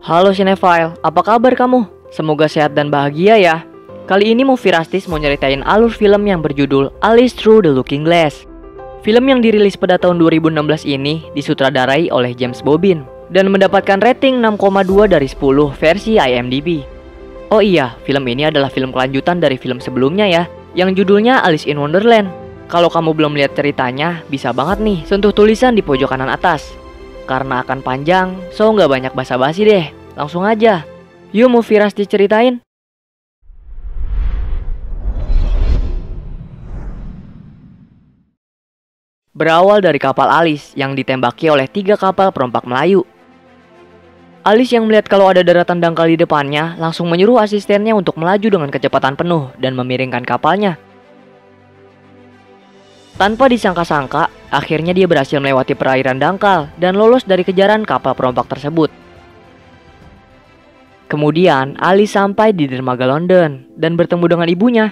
Halo Cinephile, apa kabar kamu? Semoga sehat dan bahagia ya. Kali ini Movie Rastis mau nyeritain alur film yang berjudul Alice Through the Looking Glass. Film yang dirilis pada tahun 2016 ini disutradarai oleh James Bobin dan mendapatkan rating 6,2 dari 10 versi IMDb. Oh iya, film ini adalah film kelanjutan dari film sebelumnya ya, yang judulnya Alice in Wonderland. Kalau kamu belum lihat ceritanya, bisa banget nih sentuh tulisan di pojok kanan atas. Karena akan panjang, so nggak banyak basa-basi deh. Langsung aja. Yuk Movie Rastis ceritain. Berawal dari kapal Alice yang ditembaki oleh 3 kapal perompak Melayu. Alice yang melihat kalau ada daratan dangkal di depannya langsung menyuruh asistennya untuk melaju dengan kecepatan penuh dan memiringkan kapalnya. Tanpa disangka-sangka, akhirnya dia berhasil melewati perairan dangkal dan lolos dari kejaran kapal perompak tersebut. Kemudian, Alice sampai di dermaga London dan bertemu dengan ibunya.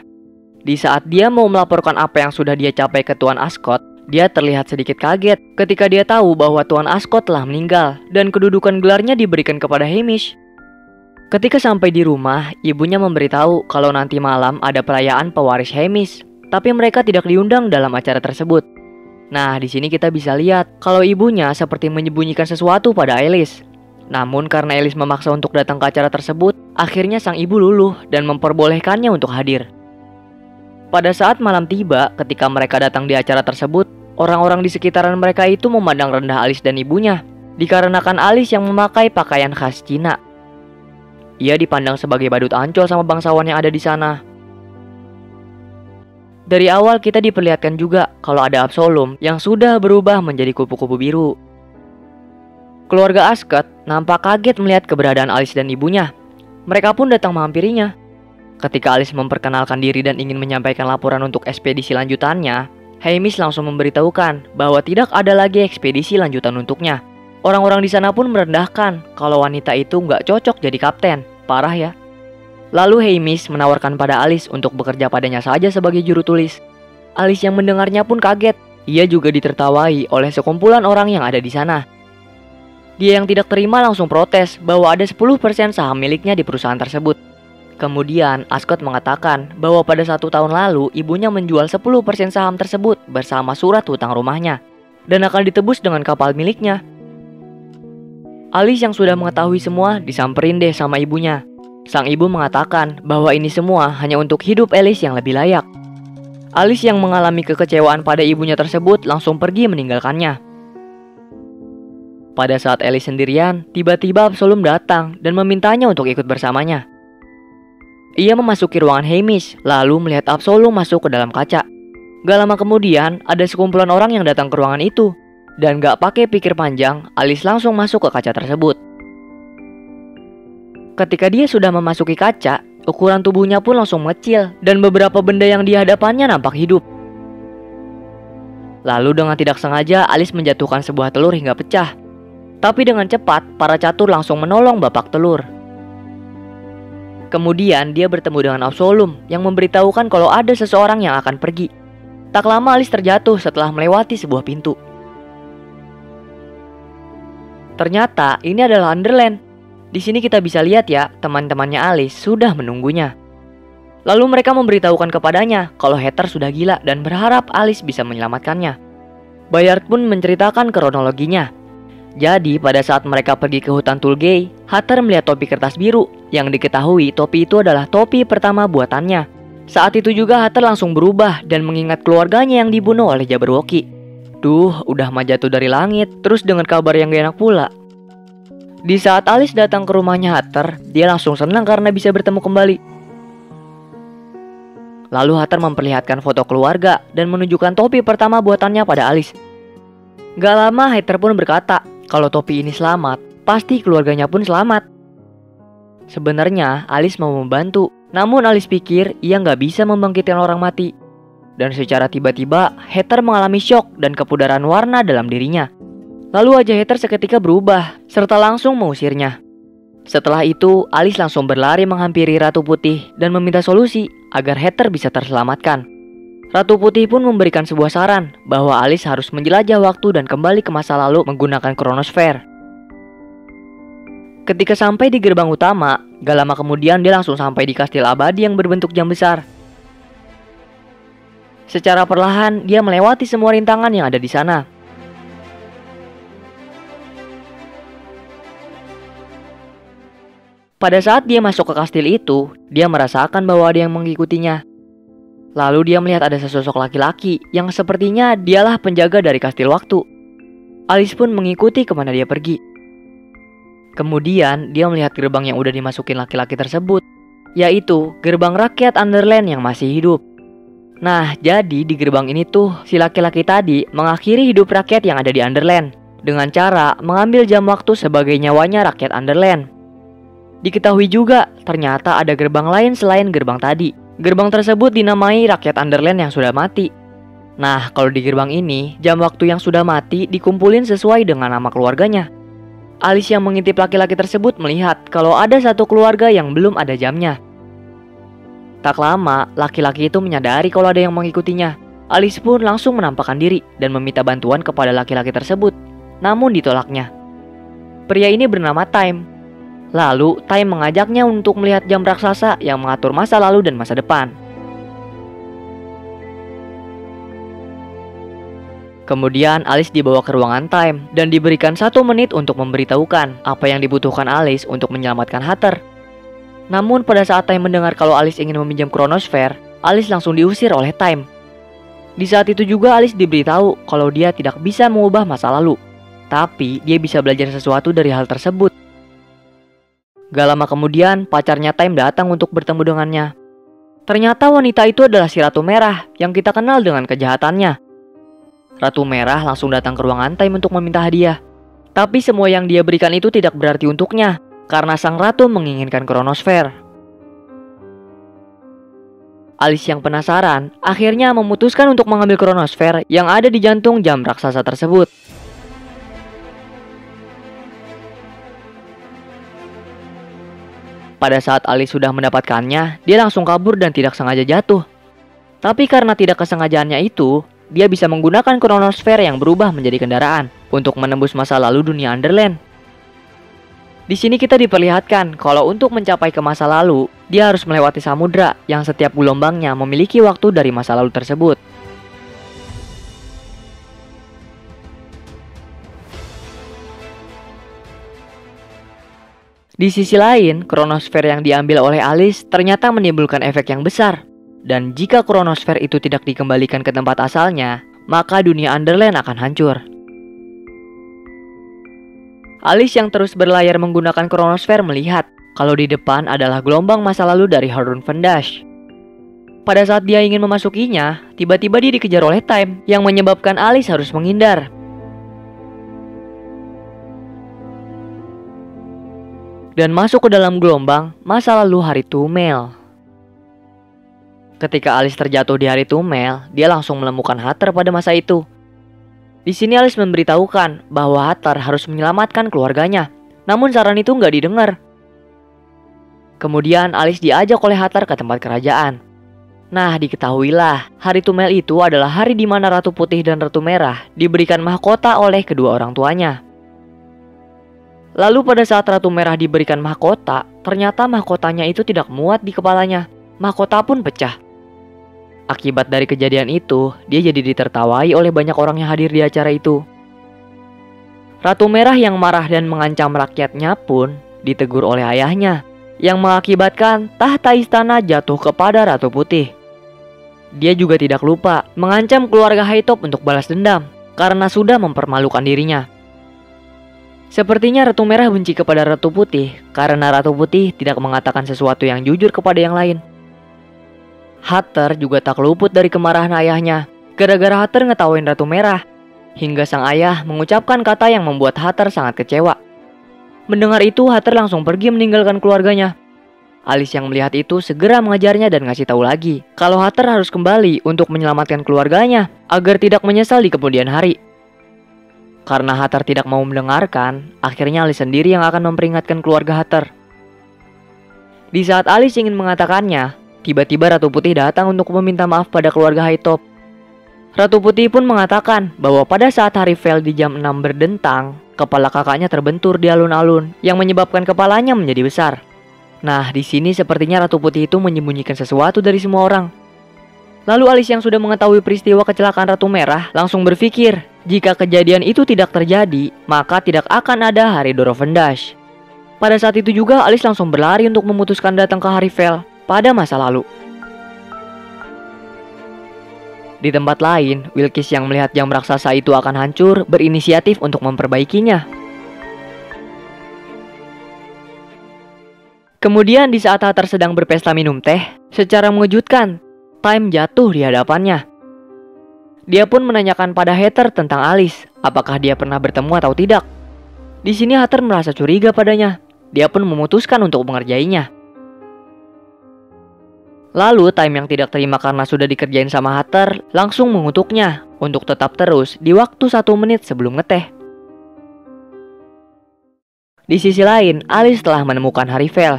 Di saat dia mau melaporkan apa yang sudah dia capai ke Tuan Ascot, dia terlihat sedikit kaget ketika dia tahu bahwa Tuan Ascot telah meninggal dan kedudukan gelarnya diberikan kepada Hamish. Ketika sampai di rumah, ibunya memberitahu kalau nanti malam ada perayaan pewaris Hamish, tapi mereka tidak diundang dalam acara tersebut. Nah, di sini kita bisa lihat kalau ibunya seperti menyembunyikan sesuatu pada Alice. Namun karena Alice memaksa untuk datang ke acara tersebut, akhirnya sang ibu luluh dan memperbolehkannya untuk hadir. Pada saat malam tiba, ketika mereka datang di acara tersebut, orang-orang di sekitaran mereka itu memandang rendah Alice dan ibunya, dikarenakan Alice yang memakai pakaian khas Cina. Ia dipandang sebagai badut ancol sama bangsawan yang ada di sana. Dari awal kita diperlihatkan juga kalau ada Absalom yang sudah berubah menjadi kupu-kupu biru. Keluarga Ascot nampak kaget melihat keberadaan Alice dan ibunya. Mereka pun datang menghampirinya. Ketika Alice memperkenalkan diri dan ingin menyampaikan laporan untuk ekspedisi lanjutannya, Hamish langsung memberitahukan bahwa tidak ada lagi ekspedisi lanjutan untuknya. Orang-orang di sana pun merendahkan kalau wanita itu nggak cocok jadi kapten. Parah ya. Lalu Hamish menawarkan pada Alice untuk bekerja padanya saja sebagai juru tulis. Alice yang mendengarnya pun kaget. Ia juga ditertawai oleh sekumpulan orang yang ada di sana. Dia yang tidak terima langsung protes bahwa ada 10% saham miliknya di perusahaan tersebut. Kemudian Ascot mengatakan bahwa pada 1 tahun lalu ibunya menjual 10% saham tersebut bersama surat hutang rumahnya dan akan ditebus dengan kapal miliknya. Alice yang sudah mengetahui semua disamperin deh sama ibunya. Sang ibu mengatakan bahwa ini semua hanya untuk hidup Alice yang lebih layak. Alice yang mengalami kekecewaan pada ibunya tersebut langsung pergi meninggalkannya. Pada saat Alice sendirian, tiba-tiba Absalom datang dan memintanya untuk ikut bersamanya. Ia memasuki ruangan Hamish, lalu melihat Absalom masuk ke dalam kaca. Gak lama kemudian, ada sekumpulan orang yang datang ke ruangan itu. Dan gak pakai pikir panjang, Alice langsung masuk ke kaca tersebut. Ketika dia sudah memasuki kaca, ukuran tubuhnya pun langsung mengecil dan beberapa benda yang di hadapannya nampak hidup. Lalu dengan tidak sengaja Alice menjatuhkan sebuah telur hingga pecah. Tapi dengan cepat, para catur langsung menolong bapak telur. Kemudian dia bertemu dengan Absalom yang memberitahukan kalau ada seseorang yang akan pergi. Tak lama Alice terjatuh setelah melewati sebuah pintu. Ternyata ini adalah Underland. Di sini kita bisa lihat ya, teman-temannya Alice sudah menunggunya. Lalu mereka memberitahukan kepadanya kalau Heather sudah gila dan berharap Alice bisa menyelamatkannya. Bayard pun menceritakan kronologinya. Jadi pada saat mereka pergi ke hutan Tulgey, Heather melihat topi kertas biru yang diketahui topi itu adalah topi pertama buatannya. Saat itu juga Heather langsung berubah dan mengingat keluarganya yang dibunuh oleh Jabberwocky. Duh, udah mah jatuh dari langit, terus dengan kabar yang gak enak pula. Di saat Alice datang ke rumahnya Heather, dia langsung senang karena bisa bertemu kembali. Lalu Heather memperlihatkan foto keluarga dan menunjukkan topi pertama buatannya pada Alice. Gak lama Heather pun berkata, kalau topi ini selamat, pasti keluarganya pun selamat. Sebenarnya Alice mau membantu, namun Alice pikir ia gak bisa membangkitkan orang mati. Dan secara tiba-tiba, Heather mengalami syok dan kepudaran warna dalam dirinya. Lalu wajah Heather seketika berubah, serta langsung mengusirnya. Setelah itu, Alice langsung berlari menghampiri Ratu Putih dan meminta solusi agar Heather bisa terselamatkan. Ratu Putih pun memberikan sebuah saran bahwa Alice harus menjelajah waktu dan kembali ke masa lalu menggunakan kronosfer. Ketika sampai di gerbang utama, gak lama kemudian dia langsung sampai di kastil abadi yang berbentuk jam besar. Secara perlahan, dia melewati semua rintangan yang ada di sana. Pada saat dia masuk ke kastil itu, dia merasakan bahwa ada yang mengikutinya. Lalu dia melihat ada sesosok laki-laki yang sepertinya dialah penjaga dari kastil waktu. Alice pun mengikuti kemana dia pergi. Kemudian dia melihat gerbang yang udah dimasukin laki-laki tersebut, yaitu gerbang rakyat Underland yang masih hidup. Nah, jadi di gerbang ini tuh si laki-laki tadi mengakhiri hidup rakyat yang ada di Underland dengan cara mengambil jam waktu sebagai nyawanya rakyat Underland. Diketahui juga, ternyata ada gerbang lain selain gerbang tadi. Gerbang tersebut dinamai rakyat Underland yang sudah mati. Nah, kalau di gerbang ini, jam waktu yang sudah mati dikumpulin sesuai dengan nama keluarganya. Alice yang mengintip laki-laki tersebut melihat kalau ada satu keluarga yang belum ada jamnya. Tak lama, laki-laki itu menyadari kalau ada yang mengikutinya. Alice pun langsung menampakkan diri dan meminta bantuan kepada laki-laki tersebut. Namun ditolaknya. Pria ini bernama Time. Lalu, Time mengajaknya untuk melihat jam raksasa yang mengatur masa lalu dan masa depan. Kemudian Alice dibawa ke ruangan Time dan diberikan 1 menit untuk memberitahukan apa yang dibutuhkan Alice untuk menyelamatkan Hatter. Namun pada saat Time mendengar kalau Alice ingin meminjam Chronosphere, Alice langsung diusir oleh Time. Di saat itu juga Alice diberitahu kalau dia tidak bisa mengubah masa lalu, tapi dia bisa belajar sesuatu dari hal tersebut. Gak lama kemudian pacarnya Time datang untuk bertemu dengannya. Ternyata wanita itu adalah si Ratu Merah yang kita kenal dengan kejahatannya. Ratu Merah langsung datang ke ruangan Time untuk meminta hadiah. Tapi semua yang dia berikan itu tidak berarti untuknya, karena sang ratu menginginkan Chronosphere. Alice yang penasaran, akhirnya memutuskan untuk mengambil Chronosphere yang ada di jantung jam raksasa tersebut. Pada saat Alice sudah mendapatkannya, dia langsung kabur dan tidak sengaja jatuh. Tapi karena tidak kesengajaannya itu, dia bisa menggunakan Chronosphere yang berubah menjadi kendaraan untuk menembus masa lalu dunia Underland. Di sini kita diperlihatkan kalau untuk mencapai ke masa lalu, dia harus melewati samudra yang setiap gelombangnya memiliki waktu dari masa lalu tersebut. Di sisi lain, Chronosphere yang diambil oleh Alice ternyata menimbulkan efek yang besar. Dan jika Chronosphere itu tidak dikembalikan ke tempat asalnya, maka dunia Underland akan hancur. Alice yang terus berlayar menggunakan Chronosphere melihat kalau di depan adalah gelombang masa lalu dari Harun Vendash. Pada saat dia ingin memasukinya, tiba-tiba dia dikejar oleh Time yang menyebabkan Alice harus menghindar. Dan masuk ke dalam gelombang masa lalu hari Tumel. Ketika Alice terjatuh di hari Tumel, dia langsung menemukan Hatter pada masa itu. Di sini Alice memberitahukan bahwa Hatter harus menyelamatkan keluarganya. Namun saran itu nggak didengar. Kemudian Alice diajak oleh Hatter ke tempat kerajaan. Nah, diketahuilah, hari Tumel itu adalah hari di mana Ratu Putih dan Ratu Merah diberikan mahkota oleh kedua orang tuanya. Lalu pada saat Ratu Merah diberikan mahkota, ternyata mahkotanya itu tidak muat di kepalanya. Mahkota pun pecah. Akibat dari kejadian itu, dia jadi ditertawai oleh banyak orang yang hadir di acara itu. Ratu Merah yang marah dan mengancam rakyatnya pun ditegur oleh ayahnya, yang mengakibatkan tahta istana jatuh kepada Ratu Putih. Dia juga tidak lupa mengancam keluarga Hightop untuk balas dendam, karena sudah mempermalukan dirinya. Sepertinya Ratu Merah benci kepada Ratu Putih karena Ratu Putih tidak mengatakan sesuatu yang jujur kepada yang lain. Hatter juga tak luput dari kemarahan ayahnya gara-gara Hatter ngetawain Ratu Merah, hingga sang ayah mengucapkan kata yang membuat Hatter sangat kecewa. Mendengar itu, Hatter langsung pergi meninggalkan keluarganya. Alice yang melihat itu segera mengejarnya dan ngasih tahu lagi kalau Hatter harus kembali untuk menyelamatkan keluarganya agar tidak menyesal di kemudian hari. Karena Hatter tidak mau mendengarkan, akhirnya Alice sendiri yang akan memperingatkan keluarga Hatter. Di saat Alice ingin mengatakannya, tiba-tiba Ratu Putih datang untuk meminta maaf pada keluarga Hightop. Ratu Putih pun mengatakan bahwa pada saat Harifel di jam 6 berdentang, kepala kakaknya terbentur di alun-alun yang menyebabkan kepalanya menjadi besar. Nah, di sini sepertinya Ratu Putih itu menyembunyikan sesuatu dari semua orang. Lalu Alice yang sudah mengetahui peristiwa kecelakaan Ratu Merah langsung berpikir, jika kejadian itu tidak terjadi, maka tidak akan ada Hari Dorovendash. Pada saat itu juga Alice langsung berlari untuk memutuskan datang ke Harifel pada masa lalu. Di tempat lain, Wilkis yang melihat jam raksasa itu akan hancur berinisiatif untuk memperbaikinya. Kemudian di saat Hatter sedang berpesta minum teh, secara mengejutkan, Time jatuh di hadapannya. Dia pun menanyakan pada Hatter tentang Alice, apakah dia pernah bertemu atau tidak. Di sini Hatter merasa curiga padanya. Dia pun memutuskan untuk mengerjainya. Lalu Time yang tidak terima karena sudah dikerjain sama Hatter langsung mengutuknya untuk tetap terus di waktu 1 menit sebelum ngeteh. Di sisi lain, Alice telah menemukan Harifel.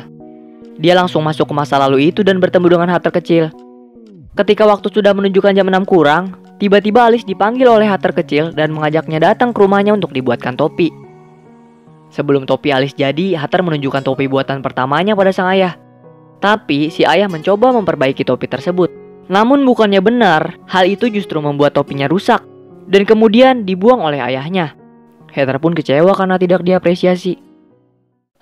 Dia langsung masuk ke masa lalu itu dan bertemu dengan Hatter kecil. Ketika waktu sudah menunjukkan jam 6 kurang, tiba-tiba Alice dipanggil oleh Hatter kecil dan mengajaknya datang ke rumahnya untuk dibuatkan topi. Sebelum topi Alice jadi, Hatter menunjukkan topi buatan pertamanya pada sang ayah. Tapi si ayah mencoba memperbaiki topi tersebut. Namun bukannya benar, hal itu justru membuat topinya rusak dan kemudian dibuang oleh ayahnya. Hatter pun kecewa karena tidak diapresiasi.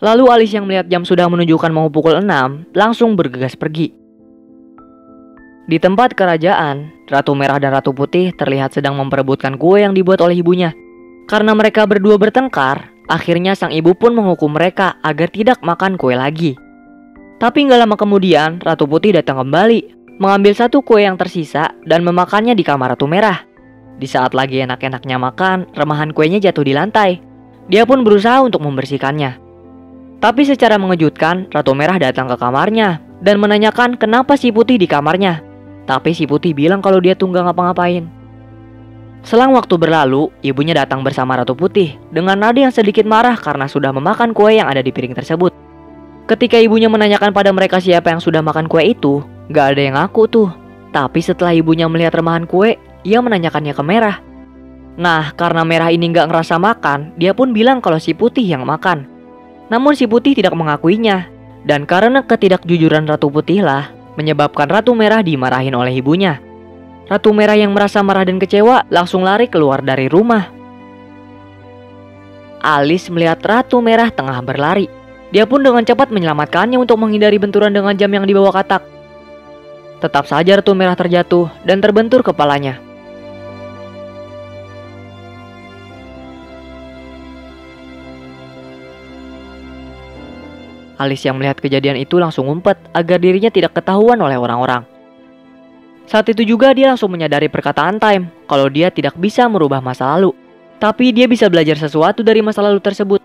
Lalu Alice yang melihat jam sudah menunjukkan mau pukul 6, langsung bergegas pergi. Di tempat kerajaan, Ratu Merah dan Ratu Putih terlihat sedang memperebutkan kue yang dibuat oleh ibunya. Karena mereka berdua bertengkar, akhirnya sang ibu pun menghukum mereka agar tidak makan kue lagi. Tapi nggak lama kemudian, Ratu Putih datang kembali, mengambil satu kue yang tersisa dan memakannya di kamar Ratu Merah. Di saat lagi enak-enaknya makan, remahan kuenya jatuh di lantai. Dia pun berusaha untuk membersihkannya. Tapi secara mengejutkan, Ratu Merah datang ke kamarnya dan menanyakan kenapa si Putih di kamarnya. Tapi si Putih bilang kalau dia tuh nggak ngapa-ngapain. Selang waktu berlalu, ibunya datang bersama Ratu Putih dengan nada yang sedikit marah karena sudah memakan kue yang ada di piring tersebut. Ketika ibunya menanyakan pada mereka siapa yang sudah makan kue itu, nggak ada yang ngaku tuh. Tapi setelah ibunya melihat remahan kue, ia menanyakannya ke Merah. Nah, karena Merah ini nggak ngerasa makan, dia pun bilang kalau si Putih yang makan. Namun si Putih tidak mengakuinya. Dan karena ketidakjujuran Ratu Putih lah, menyebabkan Ratu Merah dimarahin oleh ibunya. Ratu Merah yang merasa marah dan kecewa langsung lari keluar dari rumah. Alice melihat Ratu Merah tengah berlari. Dia pun dengan cepat menyelamatkannya untuk menghindari benturan dengan jam yang dibawa katak. Tetap saja Ratu Merah terjatuh dan terbentur kepalanya. Alice yang melihat kejadian itu langsung ngumpet agar dirinya tidak ketahuan oleh orang-orang. Saat itu juga dia langsung menyadari perkataan Time kalau dia tidak bisa merubah masa lalu. Tapi dia bisa belajar sesuatu dari masa lalu tersebut.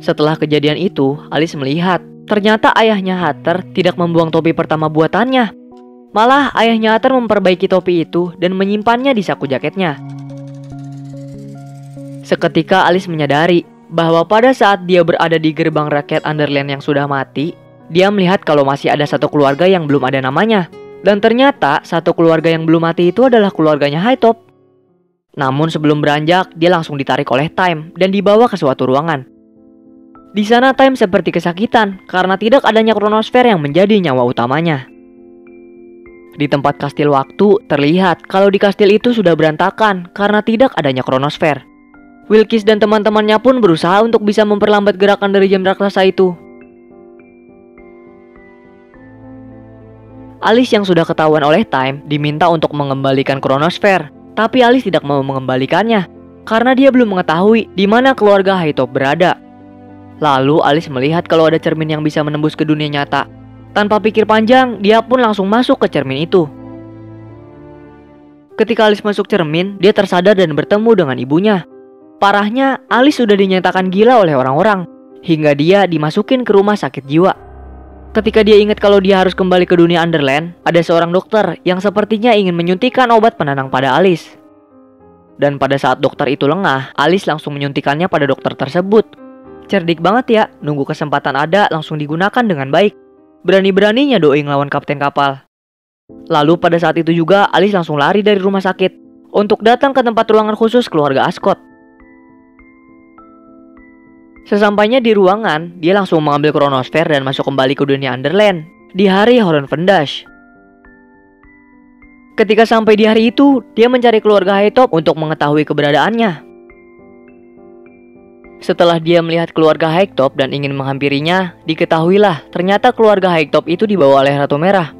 Setelah kejadian itu, Alice melihat ternyata ayahnya Hatter tidak membuang topi pertama buatannya. Malah ayahnya Hatter memperbaiki topi itu dan menyimpannya di saku jaketnya. Seketika Alice menyadari bahwa pada saat dia berada di gerbang rakyat Underland yang sudah mati, dia melihat kalau masih ada satu keluarga yang belum ada namanya. Dan ternyata satu keluarga yang belum mati itu adalah keluarganya Hightop. Namun sebelum beranjak, dia langsung ditarik oleh Time dan dibawa ke suatu ruangan. Di sana Time seperti kesakitan karena tidak adanya kronosfer yang menjadi nyawa utamanya. Di tempat kastil waktu, terlihat kalau di kastil itu sudah berantakan karena tidak adanya kronosfer. Wilkis dan teman-temannya pun berusaha untuk bisa memperlambat gerakan dari jam raksasa itu. Alice yang sudah ketahuan oleh Time diminta untuk mengembalikan kronosfer, tapi Alice tidak mau mengembalikannya karena dia belum mengetahui di mana keluarga Hightop berada. Lalu Alice melihat kalau ada cermin yang bisa menembus ke dunia nyata. Tanpa pikir panjang, dia pun langsung masuk ke cermin itu. Ketika Alice masuk cermin, dia tersadar dan bertemu dengan ibunya. Parahnya, Alice sudah dinyatakan gila oleh orang-orang, hingga dia dimasukin ke rumah sakit jiwa. Ketika dia ingat kalau dia harus kembali ke dunia Underland, ada seorang dokter yang sepertinya ingin menyuntikkan obat penenang pada Alice. Dan pada saat dokter itu lengah, Alice langsung menyuntikannya pada dokter tersebut. Cerdik banget ya, nunggu kesempatan ada langsung digunakan dengan baik. Berani-beraninya doi ngelawan kapten kapal. Lalu pada saat itu juga Alice langsung lari dari rumah sakit. untuk datang ke tempat ruangan khusus keluarga Ascot. Sesampainya di ruangan, dia langsung mengambil kronosfer dan masuk kembali ke dunia Underland di hari Horonvendash. Ketika sampai di hari itu, dia mencari keluarga Hytop untuk mengetahui keberadaannya. Setelah dia melihat keluarga Hytop dan ingin menghampirinya, diketahuilah ternyata keluarga Hytop itu dibawa oleh Ratu Merah.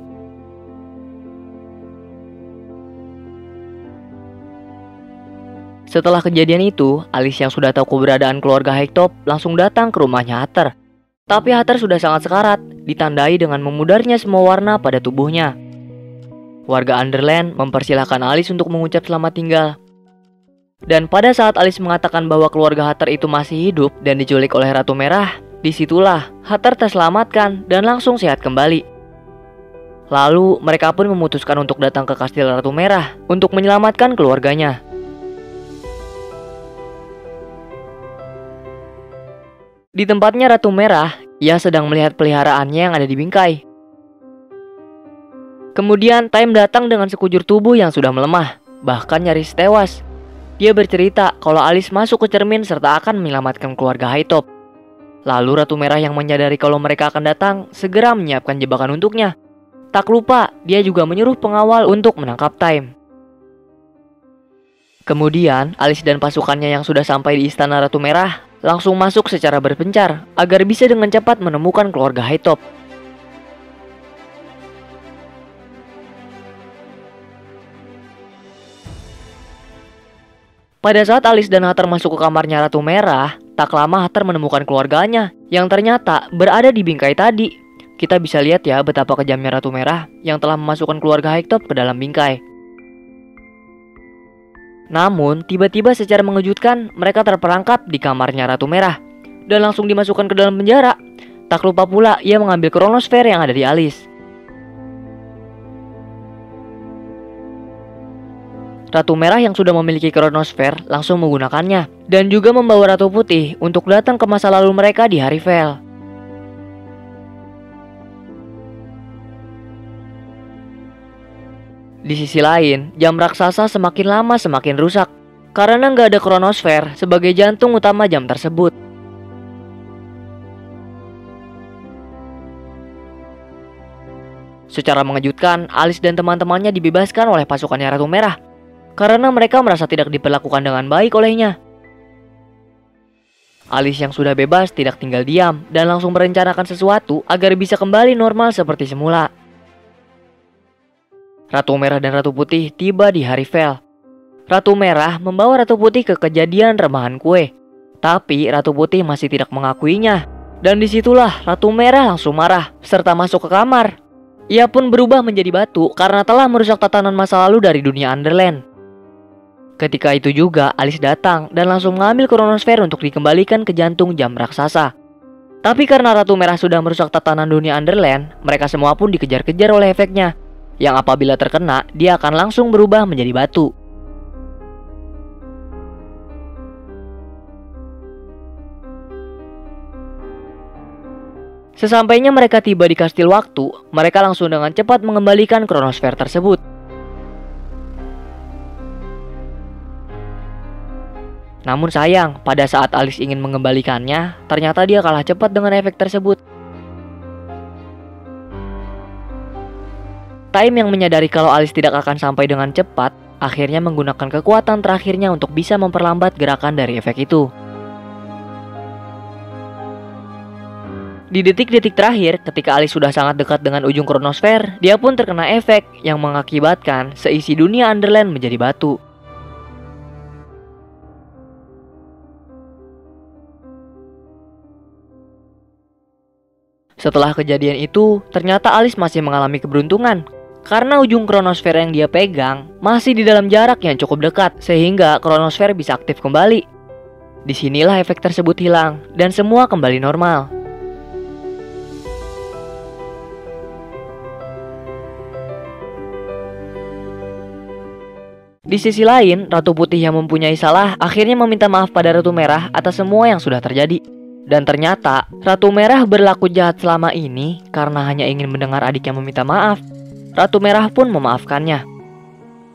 Setelah kejadian itu, Alice yang sudah tahu keberadaan keluarga Hytop langsung datang ke rumahnya Hatter. Tapi Hatter sudah sangat sekarat, ditandai dengan memudarnya semua warna pada tubuhnya. Warga Underland mempersilahkan Alice untuk mengucap selamat tinggal. Dan pada saat Alice mengatakan bahwa keluarga Hatter itu masih hidup dan diculik oleh Ratu Merah, disitulah Hatter terselamatkan dan langsung sehat kembali. Lalu mereka pun memutuskan untuk datang ke kastil Ratu Merah untuk menyelamatkan keluarganya. Di tempatnya Ratu Merah, ia sedang melihat peliharaannya yang ada di bingkai. Kemudian Time datang dengan sekujur tubuh yang sudah melemah, bahkan nyaris tewas. Dia bercerita kalau Alice masuk ke cermin serta akan menyelamatkan keluarga Hytop. Lalu Ratu Merah yang menyadari kalau mereka akan datang, segera menyiapkan jebakan untuknya. Tak lupa, dia juga menyuruh pengawal untuk menangkap Time. Kemudian, Alice dan pasukannya yang sudah sampai di istana Ratu Merah langsung masuk secara berpencar agar bisa dengan cepat menemukan keluarga Hytop. Pada saat Alice dan Hatter masuk ke kamarnya Ratu Merah, tak lama Hatter menemukan keluarganya yang ternyata berada di bingkai tadi. Kita bisa lihat ya betapa kejamnya Ratu Merah yang telah memasukkan keluarga Hytop ke dalam bingkai. Namun, tiba-tiba secara mengejutkan, mereka terperangkap di kamarnya Ratu Merah dan langsung dimasukkan ke dalam penjara. Tak lupa pula, ia mengambil kronosfer yang ada di Alice. Ratu Merah yang sudah memiliki kronosfer langsung menggunakannya dan juga membawa Ratu Putih untuk datang ke masa lalu mereka di hari Vel. Di sisi lain, jam raksasa semakin lama semakin rusak karena nggak ada kronosfer sebagai jantung utama jam tersebut. Secara mengejutkan, Alice dan teman-temannya dibebaskan oleh pasukannya Ratu Merah karena mereka merasa tidak diperlakukan dengan baik olehnya. Alice yang sudah bebas tidak tinggal diam dan langsung merencanakan sesuatu agar bisa kembali normal seperti semula. Ratu Merah dan Ratu Putih tiba di hari Vel. Ratu Merah membawa Ratu Putih ke kejadian remahan kue, tapi Ratu Putih masih tidak mengakuinya. Dan disitulah Ratu Merah langsung marah serta masuk ke kamar. Ia pun berubah menjadi batu karena telah merusak tatanan masa lalu dari dunia Underland. Ketika itu juga Alice datang dan langsung mengambil kronosfer untuk dikembalikan ke jantung jam raksasa. Tapi karena Ratu Merah sudah merusak tatanan dunia Underland, mereka semua pun dikejar-kejar oleh efeknya, yang apabila terkena, dia akan langsung berubah menjadi batu. Sesampainya mereka tiba di kastil waktu, mereka langsung dengan cepat mengembalikan kronosfer tersebut. Namun sayang, pada saat Alice ingin mengembalikannya, ternyata dia kalah cepat dengan efek tersebut. Time yang menyadari kalau Alice tidak akan sampai dengan cepat, akhirnya menggunakan kekuatan terakhirnya untuk bisa memperlambat gerakan dari efek itu. Di detik-detik terakhir, ketika Alice sudah sangat dekat dengan ujung kronosfer, dia pun terkena efek yang mengakibatkan seisi dunia Underland menjadi batu. Setelah kejadian itu, ternyata Alice masih mengalami keberuntungan karena ujung kronosfer yang dia pegang masih di dalam jarak yang cukup dekat, sehingga kronosfer bisa aktif kembali. Disinilah efek tersebut hilang dan semua kembali normal. Di sisi lain, Ratu Putih yang mempunyai salah akhirnya meminta maaf pada Ratu Merah atas semua yang sudah terjadi. Dan ternyata, Ratu Merah berlaku jahat selama ini karena hanya ingin mendengar adiknya meminta maaf. Ratu Merah pun memaafkannya.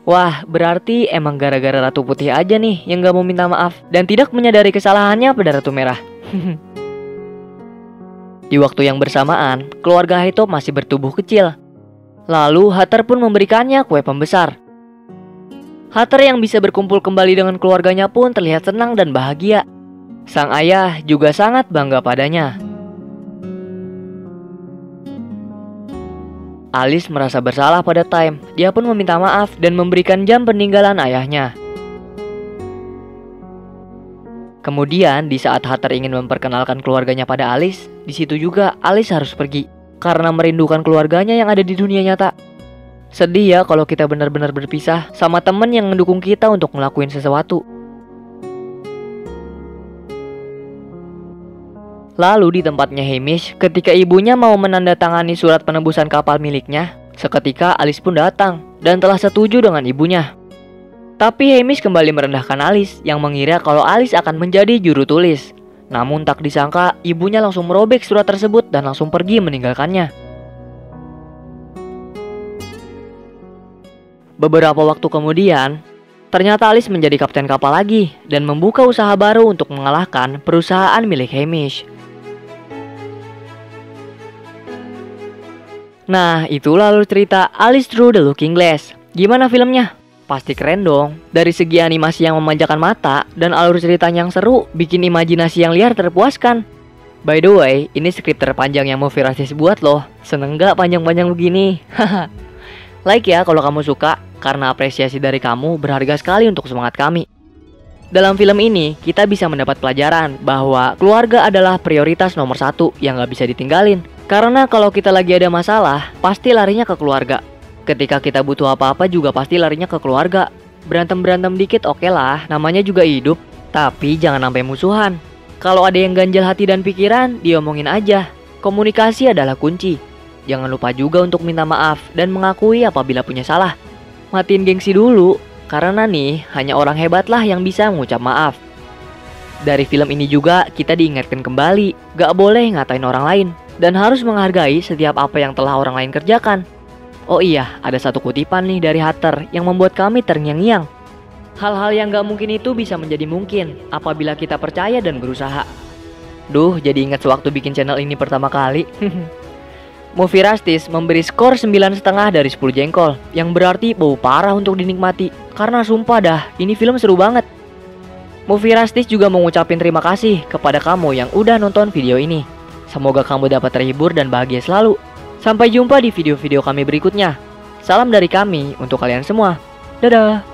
Wah, berarti emang gara-gara Ratu Putih aja nih yang gak mau minta maaf dan tidak menyadari kesalahannya pada Ratu Merah. Di waktu yang bersamaan, keluarga Haitop masih bertubuh kecil. Lalu Hatter pun memberikannya kue pembesar. Hatter yang bisa berkumpul kembali dengan keluarganya pun terlihat senang dan bahagia. Sang ayah juga sangat bangga padanya. Alice merasa bersalah pada Time. Dia pun meminta maaf dan memberikan jam peninggalan ayahnya. Kemudian di saat Hatter ingin memperkenalkan keluarganya pada Alice, di situ juga Alice harus pergi karena merindukan keluarganya yang ada di dunia nyata. Sedih ya kalau kita benar-benar berpisah sama temen yang mendukung kita untuk ngelakuin sesuatu. Lalu di tempatnya Hamish, ketika ibunya mau menandatangani surat penebusan kapal miliknya, seketika Alice pun datang dan telah setuju dengan ibunya. Tapi Hamish kembali merendahkan Alice yang mengira kalau Alice akan menjadi juru tulis. Namun tak disangka ibunya langsung merobek surat tersebut dan langsung pergi meninggalkannya. Beberapa waktu kemudian, ternyata Alice menjadi kapten kapal lagi dan membuka usaha baru untuk mengalahkan perusahaan milik Hamish. Nah, itulah alur cerita Alice Through the Looking Glass. Gimana filmnya? Pasti keren dong. Dari segi animasi yang memanjakan mata dan alur ceritanya yang seru, bikin imajinasi yang liar terpuaskan. By the way, ini skrip terpanjang yang Movie Rastis buat loh. Seneng gak panjang-panjang begini? Like ya kalau kamu suka, karena apresiasi dari kamu berharga sekali untuk semangat kami. Dalam film ini, kita bisa mendapat pelajaran bahwa keluarga adalah prioritas nomor 1 yang gak bisa ditinggalin. Karena kalau kita lagi ada masalah, pasti larinya ke keluarga. Ketika kita butuh apa-apa juga pasti larinya ke keluarga. Berantem-berantem dikit oke lah, namanya juga hidup. Tapi jangan sampai musuhan. Kalau ada yang ganjel hati dan pikiran, diomongin aja. Komunikasi adalah kunci. Jangan lupa juga untuk minta maaf dan mengakui apabila punya salah. Matiin gengsi dulu, karena nih hanya orang hebatlah yang bisa mengucap maaf. Dari film ini juga kita diingatkan kembali, gak boleh ngatain orang lain. Dan harus menghargai setiap apa yang telah orang lain kerjakan. Oh iya, ada satu kutipan nih dari Hatter yang membuat kami terngiang-ngiang. Hal-hal yang gak mungkin itu bisa menjadi mungkin apabila kita percaya dan berusaha. Duh, jadi ingat sewaktu bikin channel ini pertama kali. Movie Rastis memberi skor 9,5 dari 10 jengkol, yang berarti bau parah untuk dinikmati. Karena sumpah dah, ini film seru banget. Movie Rastis juga mengucapin terima kasih kepada kamu yang udah nonton video ini. Semoga kamu dapat terhibur dan bahagia selalu. Sampai jumpa di video-video kami berikutnya. Salam dari kami untuk kalian semua. Dadah.